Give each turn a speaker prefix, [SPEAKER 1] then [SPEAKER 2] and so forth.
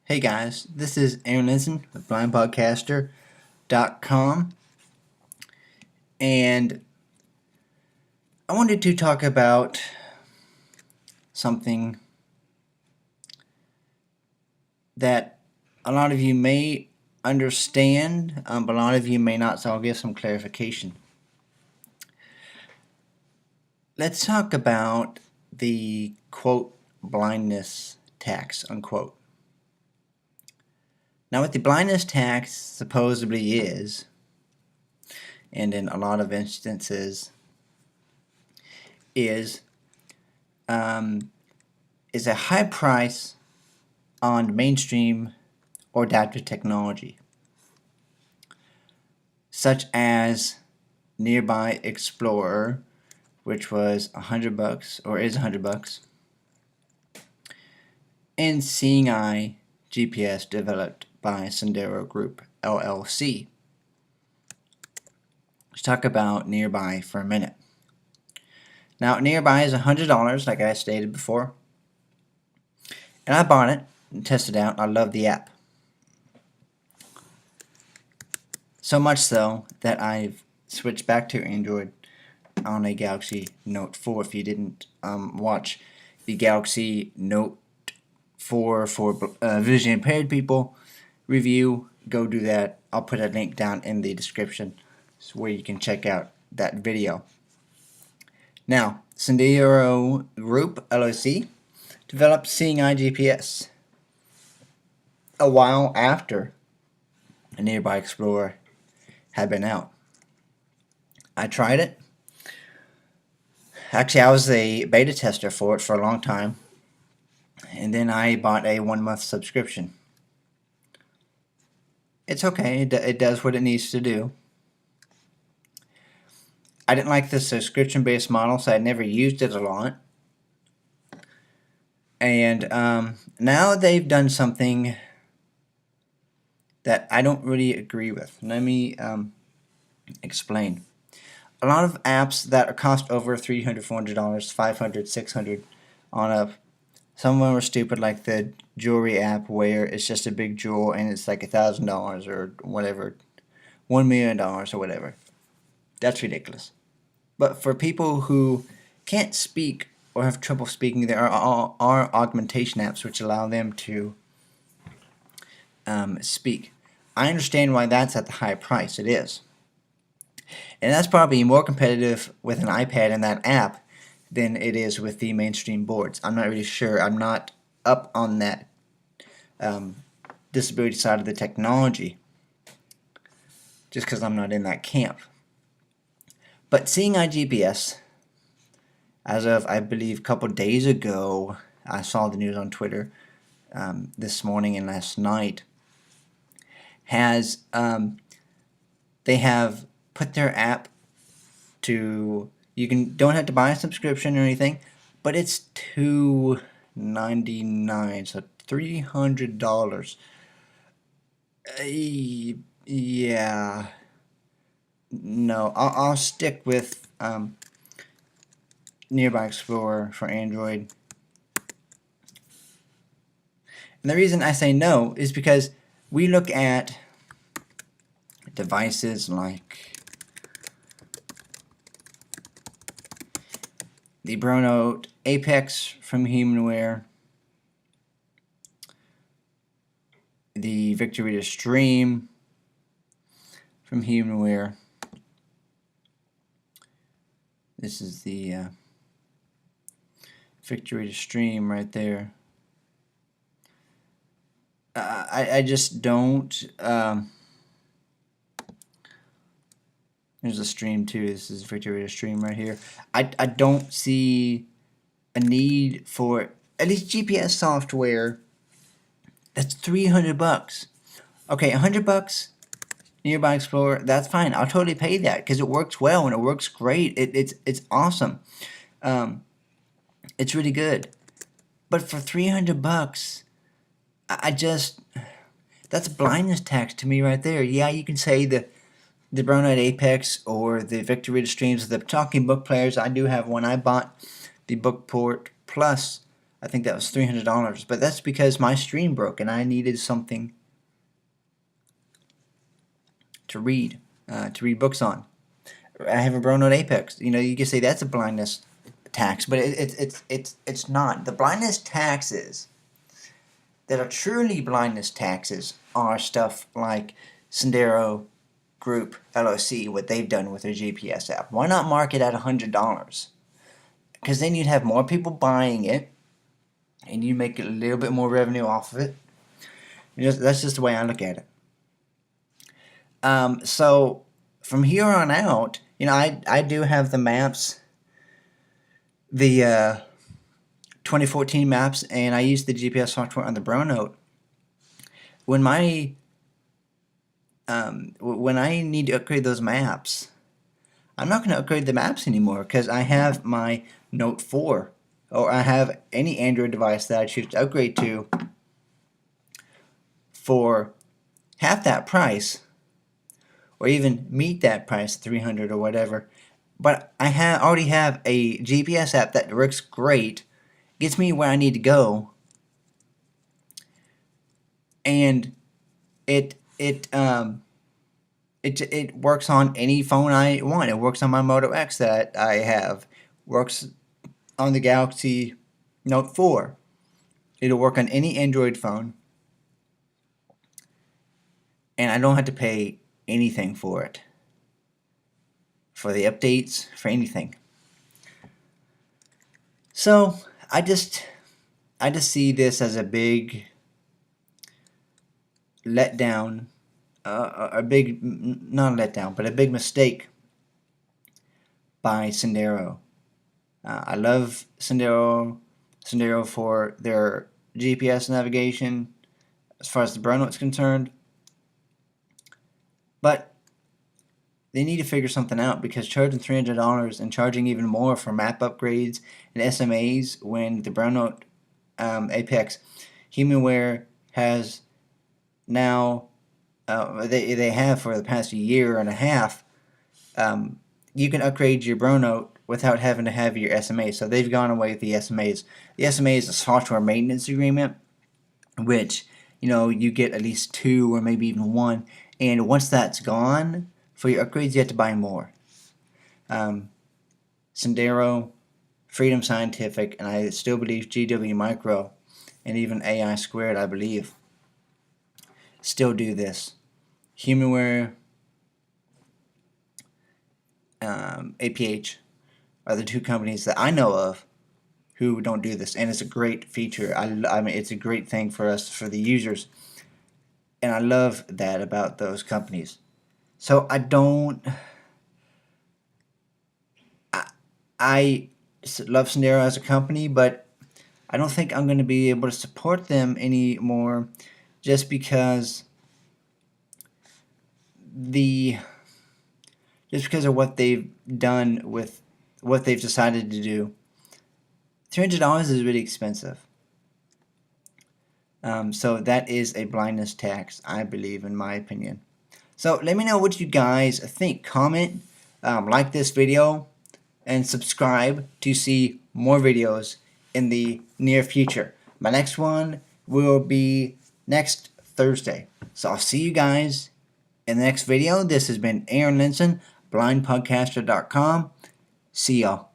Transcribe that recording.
[SPEAKER 1] Hey guys, this is Aaron Linson with blindpodcaster.com, and I wanted to talk about something that a lot of you may understand, but a lot of you may not, so I'll give some clarification. Let's talk about the quote blindness tax, unquote. Now, what the blindness tax supposedly is, and in a lot of instances is a high price on mainstream or adaptive technology, such as Nearby Explorer, which was $100 or is $100, and Seeing Eye GPS developed by Sendero Group LLC. Let's talk about Nearby for a minute. Now, Nearby is $100, like I stated before, and I bought it and tested it out. I love the app. So much so that I've switched back to Android on a Galaxy Note 4. If you didn't watch the Galaxy Note 4 for visually impaired people review, go do that. I'll put a link down in the description where you can check out that video. Now, Sendero Group LLC developed Seeing Eye GPS a while after a Nearby Explorer had been out. I tried it. Actually, I was a beta tester for it for a long time, and then I bought a 1-month subscription. It's okay, it does what it needs to do. I didn't like the subscription-based model, so I never used it a lot. And now they've done something that I don't really agree with. Let me explain. A lot of apps that cost over $300, $400, $500, $600 on a some of them are stupid, like the jewelry app where it's just a big jewel and it's like $1,000 or whatever, $1 million or whatever. That's ridiculous. But for people who can't speak or have trouble speaking, there are augmentation apps which allow them to speak. I understand why that's at the high price. It is. And that's probably more competitive with an iPad and that app than it is with the mainstream boards. I'm not really sure. I'm not up on that disability side of the technology, just because I'm not in that camp. But Seeing Eye GPS, as of I believe a couple days ago, I saw the news on Twitter this morning and last night, has they have put their app to, don't have to buy a subscription or anything, but it's $299, so $300. Yeah, no, I'll stick with Nearby Explorer for Android. And the reason I say no is because we look at devices like the Bronote Apex from Humanware, the Victory to Stream from Humanware. This is the Victory to Stream right there. I just don't. There's a stream too. This is Victory to Stream right here. I don't see a need for at least GPS software that's $300. Okay, $100 Nearby Explorer, that's fine. I'll totally pay that because it works well and it works great. It's awesome. It's really good. But for $300, I just, that's blindness tax to me right there. Yeah, you can say the Bronote Apex or the Victory to Streams, the talking book players. I do have one. I bought the Bookport Plus I think that was $300, but that's because my stream broke and I needed something to read books on. I have a Brown Note Apex. You can say that's a blindness tax, but it's not. The blindness taxes that are truly blindness taxes are stuff like Sendero Group LLC, what they've done with their GPS app. Why not mark it at $100? Because then you'd have more people buying it, and you make a little bit more revenue off of it. That's just the way I look at it. So from here on out, I do have the maps, the 2014 maps, and I use the GPS software on the Brown Note. When I need to upgrade those maps, I'm not going to upgrade the maps anymore because I have my Note 4, or I have any Android device that I choose to upgrade to for half that price, or even meet that price, $300 or whatever. But I already have a GPS app that works great, gets me where I need to go, and it works on any phone I want. It works on my Moto X that I have. Works on the Galaxy Note 4. It'll work on any Android phone, and I don't have to pay anything for it, for the updates, for anything. So I just see this as a big letdown, not a letdown, but a big mistake by Sendero. I love Sendero for their GPS navigation as far as the Brown Note is concerned, but they need to figure something out, because charging $300 and charging even more for map upgrades and SMAs when the Brown Note Apex HumanWare has now, they have for the past year and a half, you can upgrade your Brown Note without having to have your SMA. So they've gone away with the SMAs. The SMA is a software maintenance agreement, which you get at least 2 or maybe even 1, and once that's gone, for your upgrades you have to buy more. Sendero, Freedom Scientific, and I still believe GW Micro, and even AI Squared, I believe, still do this. HumanWare, APH are the 2 companies that I know of who don't do this, and it's a great feature. I mean, it's a great thing for us, for the users, and I love that about those companies. So I love Sendero as a company, but I don't think I'm going to be able to support them anymore, just because of what they've done with what they've decided to do. $300 is really expensive. So that is a blindness tax, I believe, in my opinion. So let me know what you guys think. Comment, like this video, and subscribe to see more videos in the near future. My next one will be next Thursday. So I'll see you guys in the next video. This has been Aaron Linson, blindpodcaster.com. See y'all.